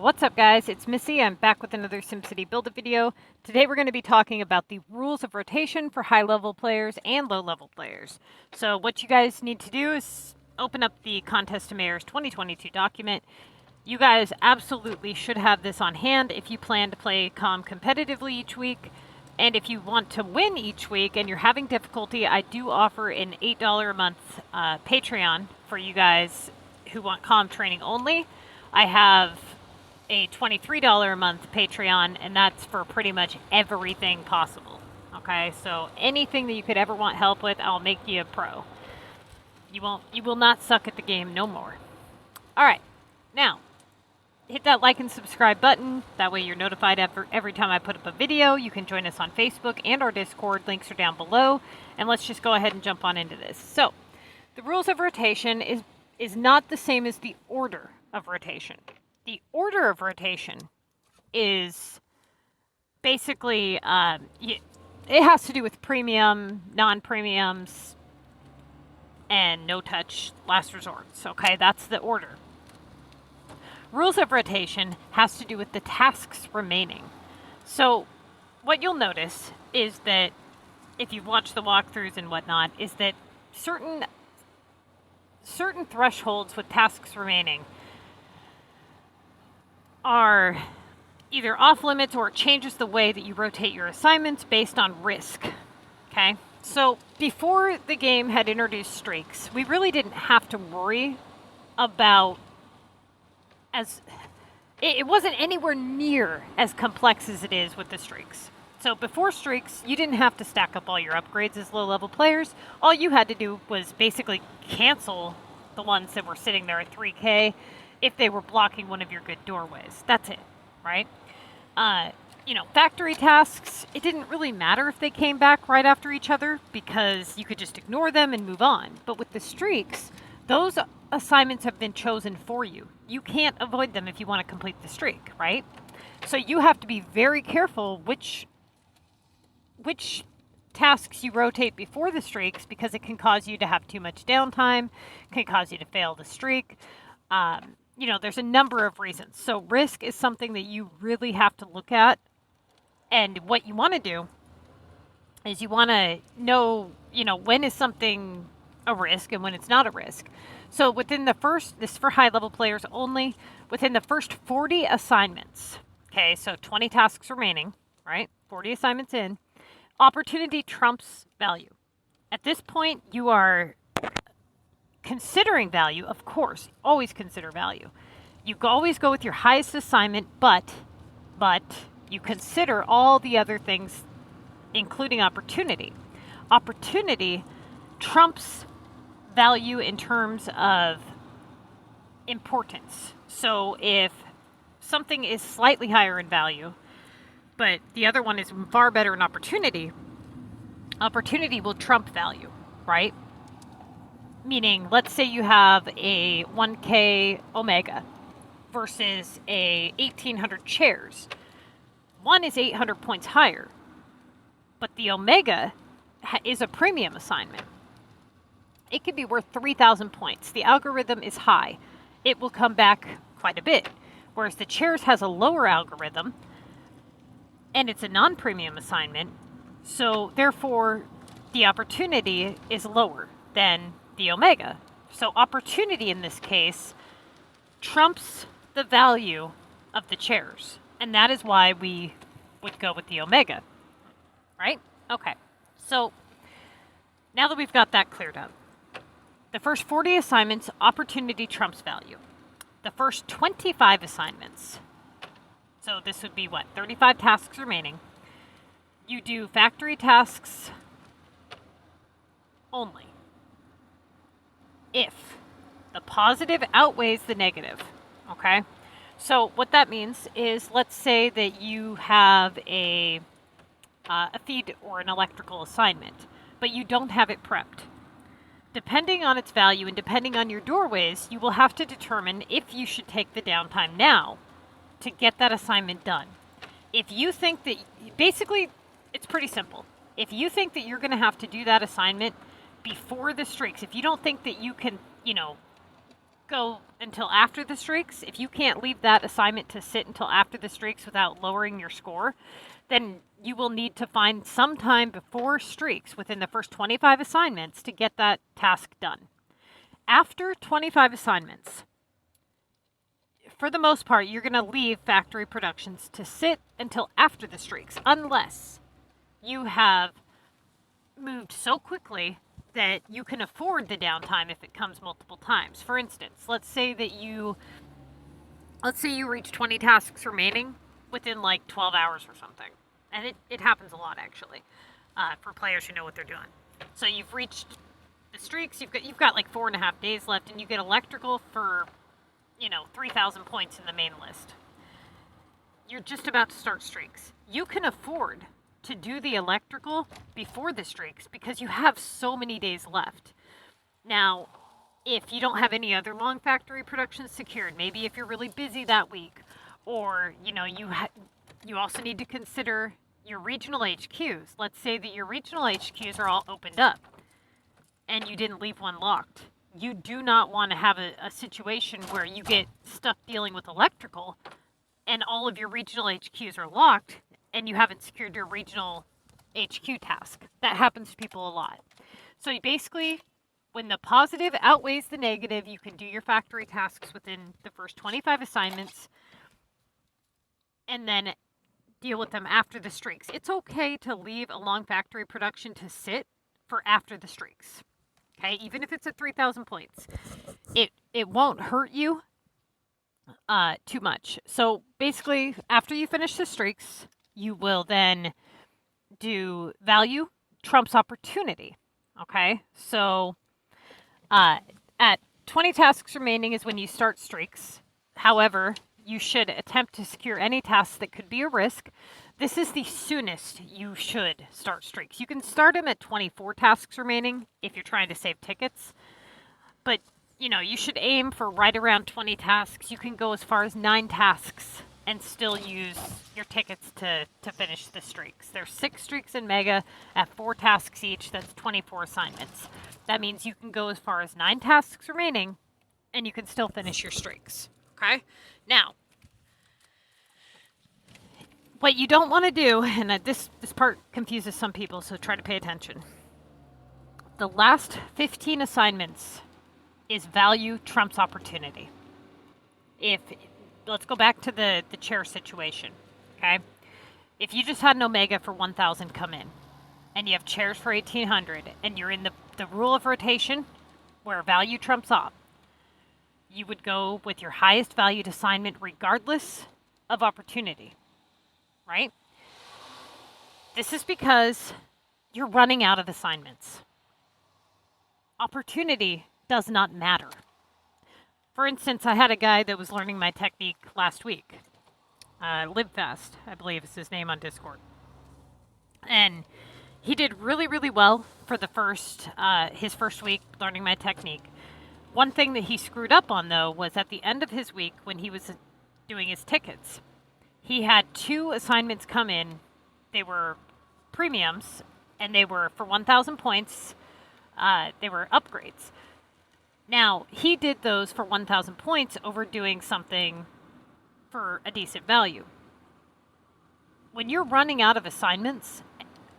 What's up, guys? It's Missy. I'm back with another SimCity Build-A video. Today we're going to be talking about the rules of rotation for high-level players and low-level players. So what you guys need to do is open up the Contest to Mayors 2022 document. You guys absolutely should have this on hand if you plan to play CoM competitively each week. And if you want to win each week and you're having difficulty, I do offer an $8 a month Patreon for you guys who want CoM training only. I have a $23 a month Patreon, and that's for pretty much everything possible. Okay, so anything that you could ever want help with, I'll make you a pro. You will not suck at the game no more. All right, now hit that like and subscribe button. That way you're notified every time I put up a video. You can join us on Facebook and our Discord. Links are down below. And let's just go ahead and jump on into this. So the rules of rotation is not the same as the order of rotation. The order of rotation is basically, it has to do with premium, non-premiums, and no-touch last resorts, okay? That's the order. Rules of rotation has to do with the tasks remaining. So what you'll notice is that if you've watched the walkthroughs and whatnot, is that certain thresholds with tasks remaining are either off limits or it changes the way that you rotate your assignments based on risk. Okay? So before the game had introduced streaks, we really didn't have to worry about it wasn't anywhere near as complex as it is with the streaks. So before streaks, you didn't have to stack up all your upgrades as low-level players. All you had to do was basically cancel the ones that were sitting there at 3K if they were blocking one of your good doorways. That's it, right? Factory tasks, it didn't really matter if they came back right after each other because you could just ignore them and move on. But with the streaks, those assignments have been chosen for you. You can't avoid them if you want to complete the streak, right? So you have to be very careful which tasks you rotate before the streaks because it can cause you to have too much downtime, can cause you to fail the streak. There's a number of reasons. So risk is something that you really have to look at. And what you want to do is you want to know, when is something a risk and when it's not a risk. So within this is for high level players only, within the first 40 assignments, okay, so 20 tasks remaining, right? 40 assignments in, opportunity trumps value. At this point, you are considering value, of course, always consider value. You always go with your highest assignment, but you consider all the other things, including opportunity. Opportunity trumps value in terms of importance. So if something is slightly higher in value, but the other one is far better in opportunity, opportunity will trump value, right? Meaning, let's say you have a 1K Omega versus a 1,800 chairs. One is 800 points higher, but the Omega is a premium assignment. It could be worth 3,000 points. The algorithm is high. It will come back quite a bit. Whereas the chairs has a lower algorithm, and it's a non-premium assignment, so therefore the opportunity is lower than the Omega. So opportunity in this case trumps the value of the chairs. And that is why we would go with the Omega. Right? Okay. So now that we've got that cleared up, the first 40 assignments, opportunity trumps value. The first 25 assignments, so this would be 35 tasks remaining. You do factory tasks only if the positive outweighs the negative, okay? So what that means is, let's say that you have a feed or an electrical assignment, but you don't have it prepped. Depending on its value and depending on your doorways, you will have to determine if you should take the downtime now to get that assignment done. If you think that, basically, it's pretty simple. If you think that you're going to have to do that assignment before the streaks, if you don't think that you can, go until after the streaks, if you can't leave that assignment to sit until after the streaks without lowering your score, then you will need to find some time before streaks within the first 25 assignments to get that task done. After 25 assignments, for the most part, you're going to leave factory productions to sit until after the streaks, unless you have moved so quickly that you can afford the downtime if it comes multiple times. For instance, let's say you reach 20 tasks remaining within like 12 hours or something. And it happens a lot, actually, for players who know what they're doing. So you've reached the streaks, you've got like 4.5 days left, and you get electrical for, 3,000 points in the main list. You're just about to start streaks. You can afford to do the electrical before the streaks because you have so many days left. Now, if you don't have any other long factory productions secured, maybe if you're really busy that week, or you also need to consider your regional HQs. Let's say that your regional HQs are all opened up and you didn't leave one locked. You do not want to have a situation where you get stuck dealing with electrical and all of your regional HQs are locked and you haven't secured your regional HQ task. That happens to people a lot. So basically, when the positive outweighs the negative, you can do your factory tasks within the first 25 assignments and then deal with them after the streaks. It's okay to leave a long factory production to sit for after the streaks. Okay, even if it's at 3,000 points. It won't hurt you too much. So basically, after you finish the streaks, you will then do value trumps opportunity. Okay, so at 20 tasks remaining is when you start streaks. However, you should attempt to secure any tasks that could be a risk. This is the soonest you should start streaks. You can start them at 24 tasks remaining if you're trying to save tickets. But, you should aim for right around 20 tasks. You can go as far as 9 tasks and still use your tickets to finish the streaks. There's 6 streaks in Mega at 4 tasks each. That's 24 assignments. That means you can go as far as 9 tasks remaining and you can still finish your streaks. Okay? Now, what you don't want to do, and this part confuses some people, so try to pay attention. The last 15 assignments is value trumps opportunity. Let's go back to the chair situation, okay? If you just had an Omega for 1,000 come in, and you have chairs for 1,800, and you're in the rule of rotation, where value trumps op, you would go with your highest valued assignment regardless of opportunity, right? This is because you're running out of assignments. Opportunity does not matter. For instance, I had a guy that was learning my technique last week. LiveFast, I believe is his name on Discord. And he did really, really well for his first week learning my technique. One thing that he screwed up on, though, was at the end of his week when he was doing his tickets. He had 2 assignments come in. They were premiums, and they were for 1,000 points. They were upgrades. Now, he did those for 1,000 points over doing something for a decent value. When you're running out of assignments,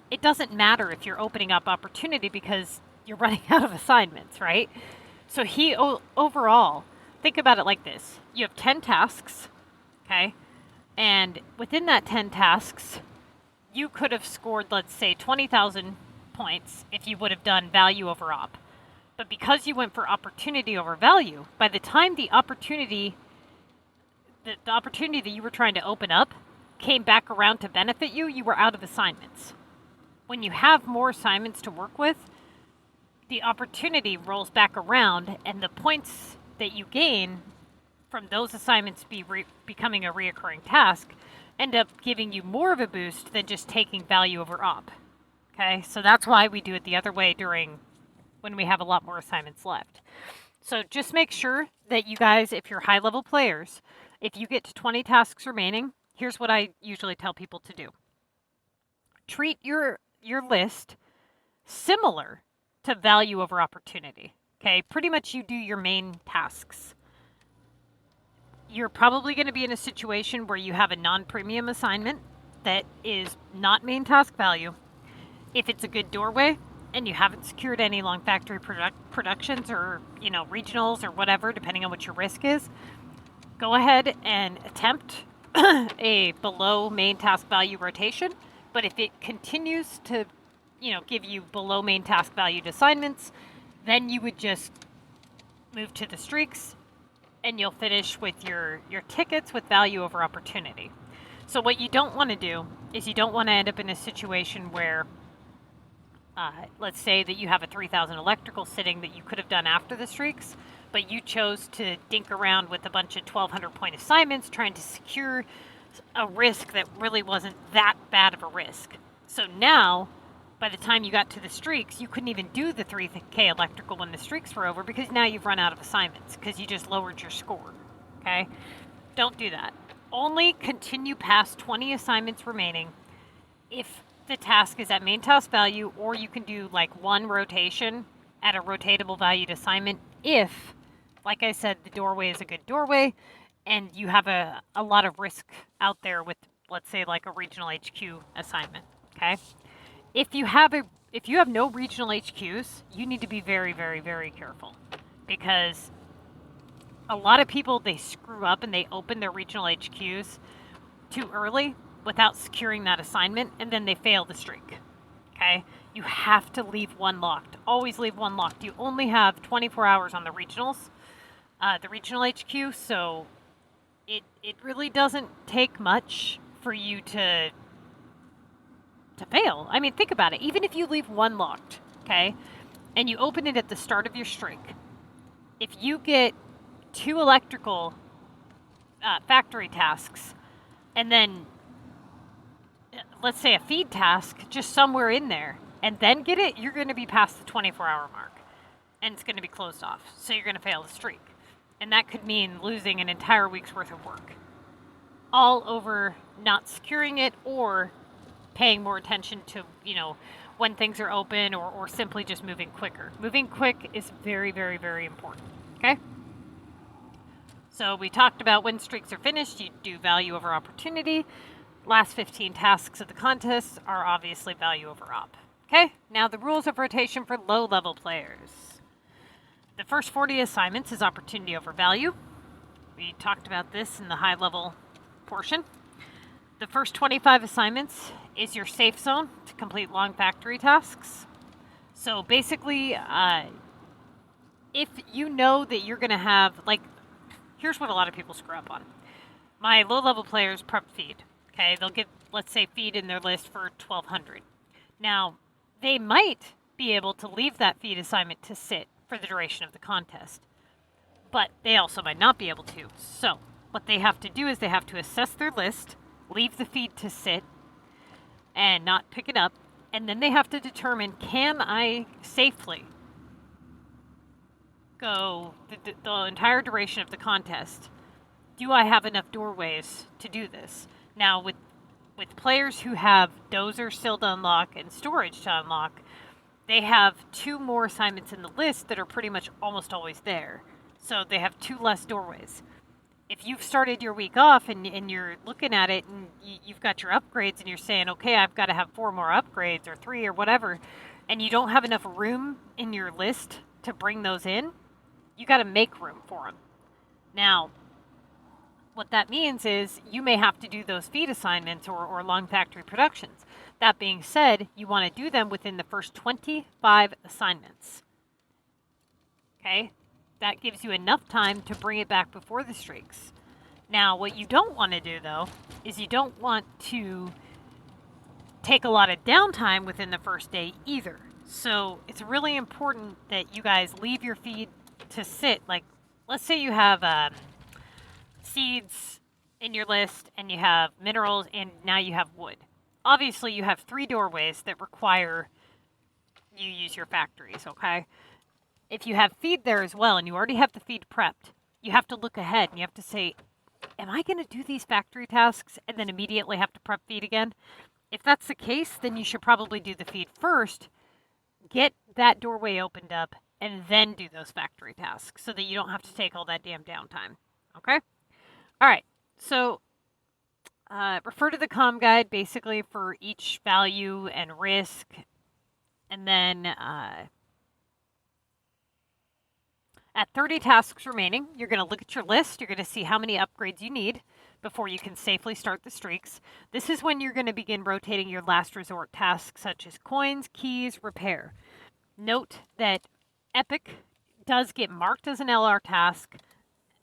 it doesn't matter if you're opening up opportunity because you're running out of assignments, right? So he overall, think about it like this. You have 10 tasks, okay? And within that 10 tasks, you could have scored, let's say, 20,000 points if you would have done value over op. But because you went for opportunity over value, by the time the opportunity that you were trying to open up came back around to benefit you, you were out of assignments. When you have more assignments to work with, the opportunity rolls back around, and the points that you gain from those assignments becoming a reoccurring task end up giving you more of a boost than just taking value over op. Okay, so that's why we do it the other way when we have a lot more assignments left. So just make sure that you guys, if you're high-level players, if you get to 20 tasks remaining, here's what I usually tell people to do. Treat your list similar to value over opportunity. Okay, pretty much you do your main tasks. you're probably going to be in a situation where you have a non-premium assignment that is not main task value. If it's a good doorway and you haven't secured any long factory productions or, regionals or whatever, depending on what your risk is, go ahead and attempt a below main task value rotation. But if it continues to, give you below main task valued assignments, then you would just move to the streaks and you'll finish with your tickets with value over opportunity. So what you don't want to do is you don't want to end up in a situation where, let's say that you have a 3,000 electrical sitting that you could have done after the streaks, but you chose to dink around with a bunch of 1,200 point assignments trying to secure a risk that really wasn't that bad of a risk. So now, by the time you got to the streaks, you couldn't even do the 3K electrical when the streaks were over because now you've run out of assignments because you just lowered your score, okay? Don't do that. Only continue past 20 assignments remaining if the task is at main task value, or you can do like one rotation at a rotatable valued assignment if, like I said, the doorway is a good doorway and you have a lot of risk out there with, let's say, like a regional HQ assignment, okay? If you have no regional HQs, you need to be very, very, very careful because a lot of people, they screw up and they open their regional HQs too early without securing that assignment, and then they fail the streak, okay? You have to leave one locked. Always leave one locked. You only have 24 hours on the regionals, the regional HQ, so it really doesn't take much for you to fail. I mean, think about it. Even if you leave one locked, okay, and you open it at the start of your streak, if you get 2 electrical factory tasks, and then let's say a feed task just somewhere in there, and then get it, you're going to be past the 24-hour mark, and it's going to be closed off. So you're going to fail the streak. And that could mean losing an entire week's worth of work, all over not securing it or paying more attention to, when things are open, or simply just moving quicker. Moving quick is very, very, very important, okay? So we talked about when streaks are finished, you do value over opportunity. Last 15 tasks of the contest are obviously value over op. Okay, now the rules of rotation for low-level players. The first 40 assignments is opportunity over value. We talked about this in the high-level portion. The first 25 assignments is your safe zone to complete long factory tasks. So basically, if you know that you're going to have, here's what a lot of people screw up on. My low-level players prep feed. Okay, they'll get, let's say, feed in their list for 1,200. Now, they might be able to leave that feed assignment to sit for the duration of the contest, but they also might not be able to. So what they have to do is they have to assess their list, leave the feed to sit, and not pick it up, and then they have to determine, can I safely go the entire duration of the contest? Do I have enough doorways to do this? Now, with players who have Dozer still to unlock and storage to unlock, they have 2 more assignments in the list that are pretty much almost always there. So they have 2 less doorways. If you've started your week off and you're looking at it and you've got your upgrades and you're saying, okay, I've got to have 4 more upgrades or 3 or whatever, and you don't have enough room in your list to bring those in, you got to make room for them. Now, what that means is you may have to do those feed assignments or long factory productions. That being said, you want to do them within the first 25 assignments. Okay? That gives you enough time to bring it back before the streaks. Now, what you don't want to do, though, is you don't want to take a lot of downtime within the first day either. So it's really important that you guys leave your feed to sit. Like, let's say you have seeds in your list and you have minerals and now you have wood. Obviously, you have 3 doorways that require you use your factories, okay? If you have feed there as well and you already have the feed prepped, you have to look ahead and you have to say, am I going to do these factory tasks and then immediately have to prep feed again? If that's the case, then you should probably do the feed first, get that doorway opened up, and then do those factory tasks so that you don't have to take all that damn downtime, okay? All right, so refer to the CoM guide basically for each value and risk. And then at 30 tasks remaining, you're going to look at your list. You're going to see how many upgrades you need before you can safely start the streaks. This is when you're going to begin rotating your last resort tasks such as coins, keys, repair. Note that Epic does get marked as an LR task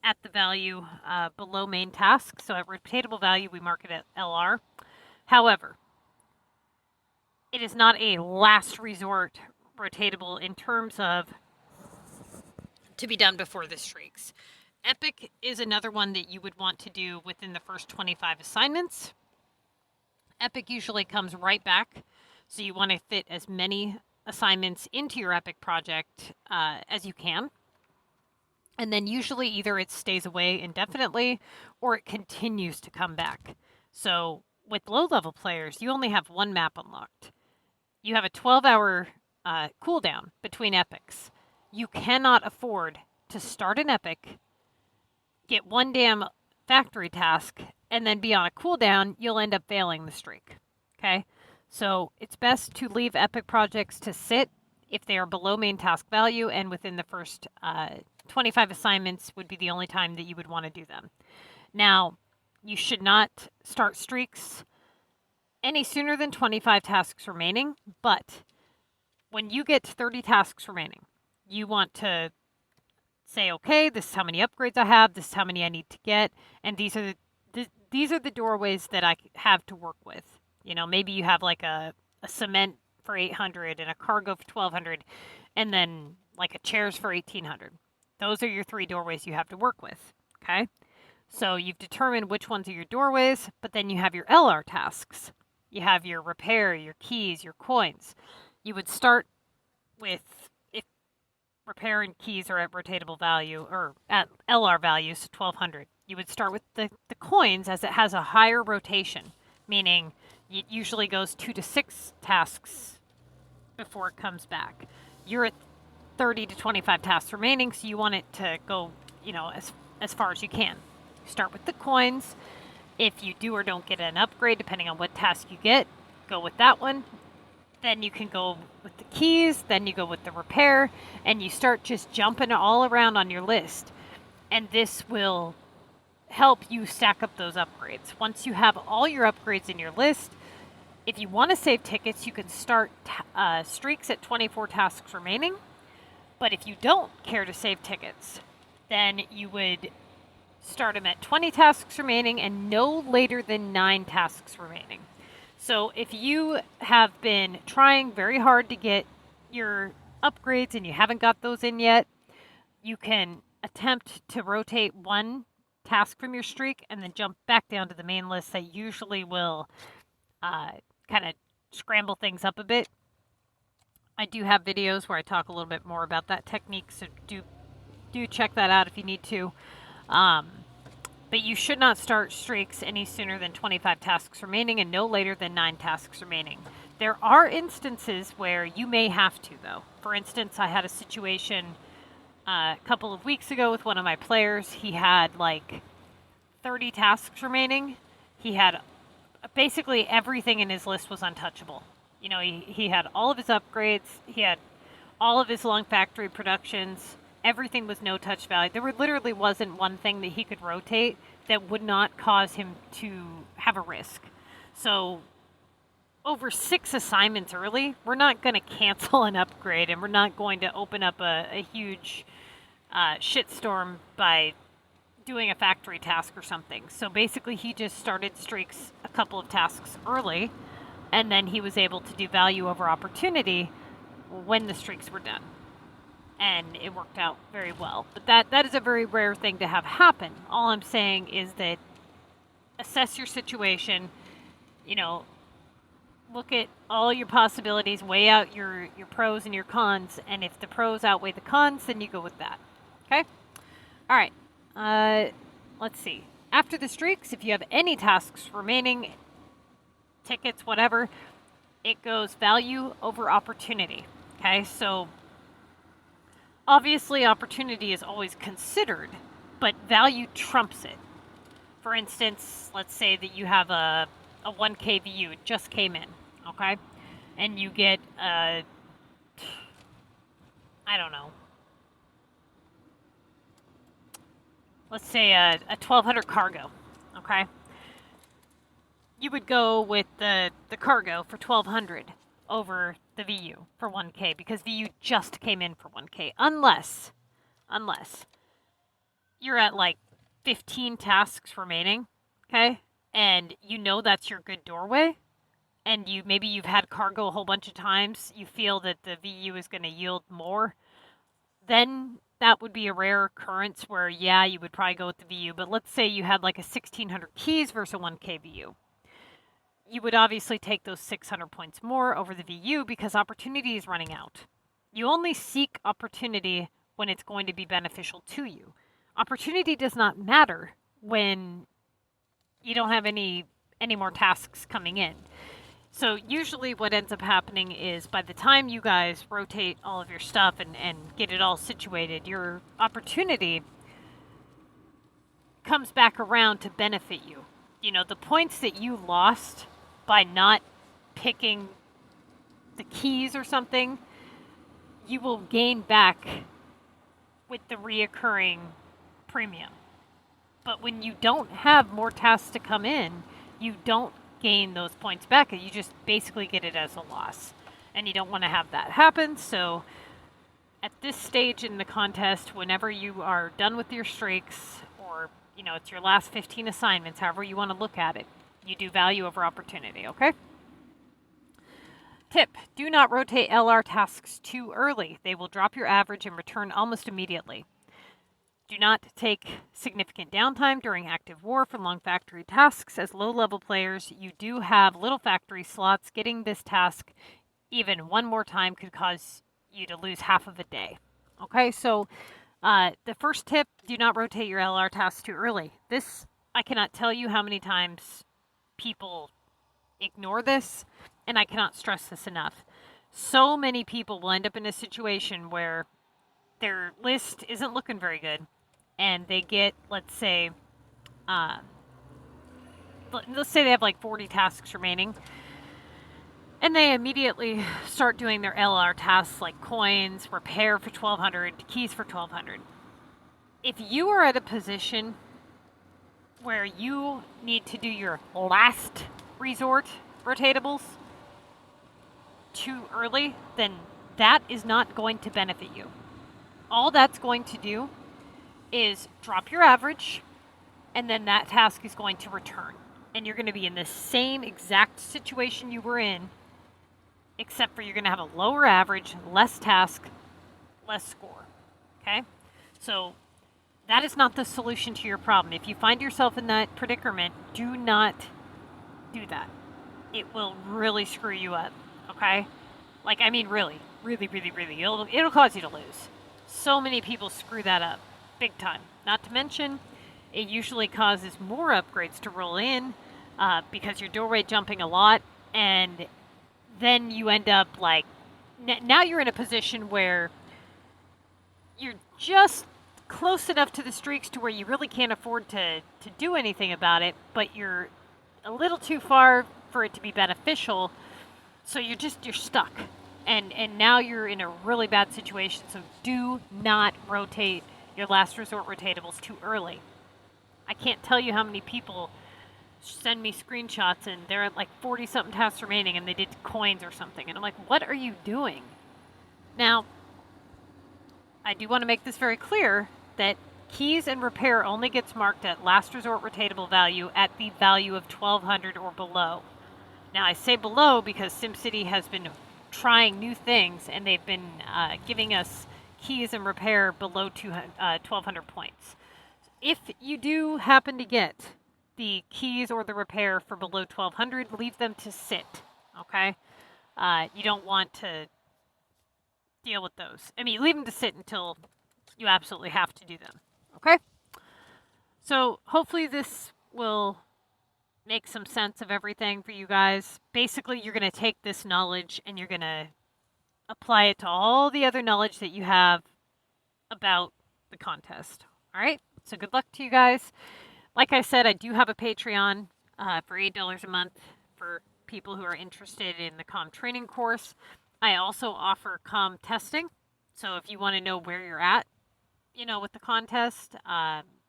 at the value below main task. So at rotatable value, we mark it at LR. However, it is not a last resort rotatable in terms of to be done before the streaks. Epic is another one that you would want to do within the first 25 assignments. Epic usually comes right back, so you want to fit as many assignments into your Epic project as you can. And then usually either it stays away indefinitely or it continues to come back. So with low-level players, you only have one map unlocked. You have a 12-hour cooldown between epics. You cannot afford to start an epic, get one damn factory task, and then be on a cooldown. You'll end up failing the streak. Okay? So it's best to leave epic projects to sit if they are below main task value, and within the first 25 assignments would be the only time that you would want to do them. Now, you should not start streaks any sooner than 25 tasks remaining, but when you get 30 tasks remaining, you want to say, okay, this is how many upgrades I have, this is how many I need to get, and these are the doorways that I have to work with. You know, maybe you have like a cement for 800 and a cargo for 1200, and then like a chairs for 1800. Those are your 3 doorways you have to work with, okay? So you've determined which ones are your doorways, but then you have your LR tasks. You have your repair, your keys, your coins. You would start with, if repair and keys are at rotatable value, or at LR values, 1200, you would start with the coins as it has a higher rotation, meaning it usually goes 2 to 6 tasks before it comes back. You're at 30 to 25 tasks remaining, so you want it to go, you know, as far as you can. Start with the coins. If you do or don't get an upgrade, depending on what task you get, go with that one. Then you can go with the keys, then you go with the repair, and you start just jumping all around on your list. And this will help you stack up those upgrades. Once you have all your upgrades in your list, if you want to save tickets, you can start streaks at 24 tasks remaining. But if you don't care to save tickets, then you would start them at 20 tasks remaining and no later than 9 tasks remaining. So if you have been trying very hard to get your upgrades and you haven't got those in yet, you can attempt to rotate 1 task from your streak and then jump back down to the main list. That usually will kind of scramble things up a bit. I do have videos where I talk a little bit more about that technique, so do check that out if you need to. But you should not start streaks any sooner than 25 tasks remaining and no later than 9 tasks remaining. There are instances where you may have to, though. For instance, I had a situation a couple of weeks ago with one of my players. He had like 30 tasks remaining. He had basically everything in his list was untouchable. You know, he had all of his upgrades. He had all of his long factory productions. Everything was no touch value. There literally wasn't one thing that he could rotate that would not cause him to have a risk. So over 6 assignments early, we're not going to cancel an upgrade, and we're not going to open up a huge shitstorm by doing a factory task or something. So basically he just started streaks a couple of tasks early, and then he was able to do value over opportunity when the streaks were done. And it worked out very well. But that is a very rare thing to have happen. All I'm saying is that assess your situation, you know, look at all your possibilities, weigh out your pros and your cons, and if the pros outweigh the cons, then you go with that. Okay? All right. Let's see. After the streaks, if you have any tasks remaining, tickets, whatever, it goes value over opportunity. Okay? So obviously, opportunity is always considered, but value trumps it. For instance, let's say that you have a 1K VU, it just came in, okay? And you get I don't know, let's say a 1200 cargo, okay? You would go with the cargo for 1200 over the VU for 1K because VU just came in for 1K, unless you're at like 15 tasks remaining, okay? And you know that's your good doorway, and maybe you've had cargo a whole bunch of times, you feel that the VU is going to yield more, then that would be a rare occurrence where, yeah, you would probably go with the VU. But let's say you had like a 1600 keys versus a 1K VU. You would obviously take those 600 points more over the VU because opportunity is running out. You only seek opportunity when it's going to be beneficial to you. Opportunity does not matter when you don't have any more tasks coming in. So usually what ends up happening is by the time you guys rotate all of your stuff and get it all situated, your opportunity comes back around to benefit you. You know, the points that you lost by not picking the keys or something, you will gain back with the reoccurring premium. But when you don't have more tasks to come in, you don't gain those points back. You just basically get it as a loss. And you don't want to have that happen. So at this stage in the contest, whenever you are done with your streaks, or, you know, it's your last 15 assignments, however you want to look at it, you do value over opportunity, okay? Tip, do not rotate LR tasks too early. They will drop your average and return almost immediately. Do not take significant downtime during active war for long factory tasks. As low-level players, you do have little factory slots. Getting this task even one more time could cause you to lose half of a day. Okay, so the first tip, do not rotate your LR tasks too early. This, I cannot tell you how many times people ignore this, and I cannot stress this enough. So many people will end up in a situation where their list isn't looking very good, and they get, let's say they have like 40 tasks remaining, and they immediately start doing their LR tasks like coins, repair for 1200, keys for 1200. If you are at a position where you need to do your last resort rotatables too early, then that is not going to benefit you. All that's going to do is drop your average, and then that task is going to return. And you're going to be in the same exact situation you were in, except for you're going to have a lower average, less task, less score. Okay? So that is not the solution to your problem. If you find yourself in that predicament, do not do that. It will really screw you up. Okay? Like, I mean, really. It'll cause you to lose. So many people screw that up. Big time. Not to mention, it usually causes more upgrades to roll in because you're doorway jumping a lot, and then you end up like, now you're in a position where you're just close enough to the streaks to where you really can't afford to do anything about it, but you're a little too far for it to be beneficial, so you're stuck. And now you're in a really bad situation, so do not rotate your last resort rotatables too early. I can't tell you how many people send me screenshots and they're at like 40-something tasks remaining and they did coins or something. And I'm like, what are you doing? Now, I do want to make this very clear that keys and repair only gets marked at last resort rotatable value at the value of 1200 or below. Now, I say below because SimCity has been trying new things, and they've been giving us keys and repair below 1200 points. If you do happen to get the keys or the repair for below 1200, leave them to sit, okay? You don't want to deal with those. I mean, leave them to sit until you absolutely have to do them, okay? So hopefully this will make some sense of everything for you guys. Basically, you're going to take this knowledge and you're going to apply it to all the other knowledge that you have about the contest. All right? So good luck to you guys. Like I said, I do have a Patreon for $8 a month for people who are interested in the CoM training course. I also offer CoM testing. So if you want to know where you're at, with the contest,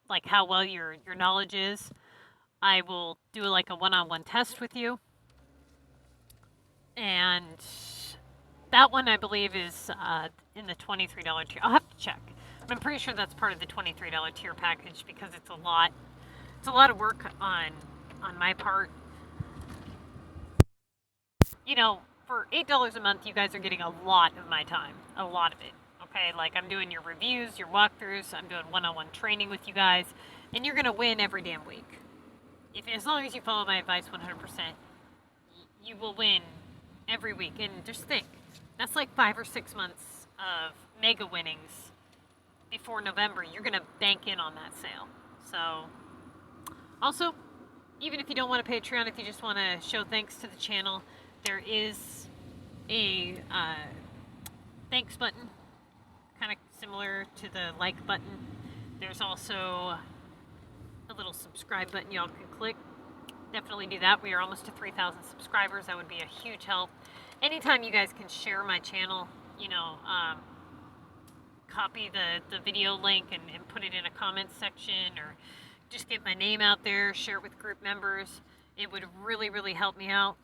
like how well your knowledge is, I will do like a one-on-one test with you. And that one I believe is in the $23 tier. I'll have to check. I'm pretty sure that's part of the $23 tier package because it's a lot. It's a lot of work on my part. For $8 a month, you guys are getting a lot of my time. A lot of it. Okay, like I'm doing your reviews, your walkthroughs, I'm doing one-on-one training with you guys, and you're gonna win every damn week. As long as you follow my advice 100%, you will win every week. And just think, that's like 5 or 6 months of mega winnings before November. You're gonna bank in on that sale. So, also, even if you don't want a Patreon, if you just want to show thanks to the channel, there is a thanks button, kind of similar to the like button. There's also a little subscribe button y'all can click. Definitely do that. We are almost to 3,000 subscribers. That would be a huge help. Anytime you guys can share my channel, copy the video link and put it in a comment section, or just get my name out there, share it with group members. It would really, really help me out.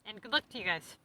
And good luck to you guys.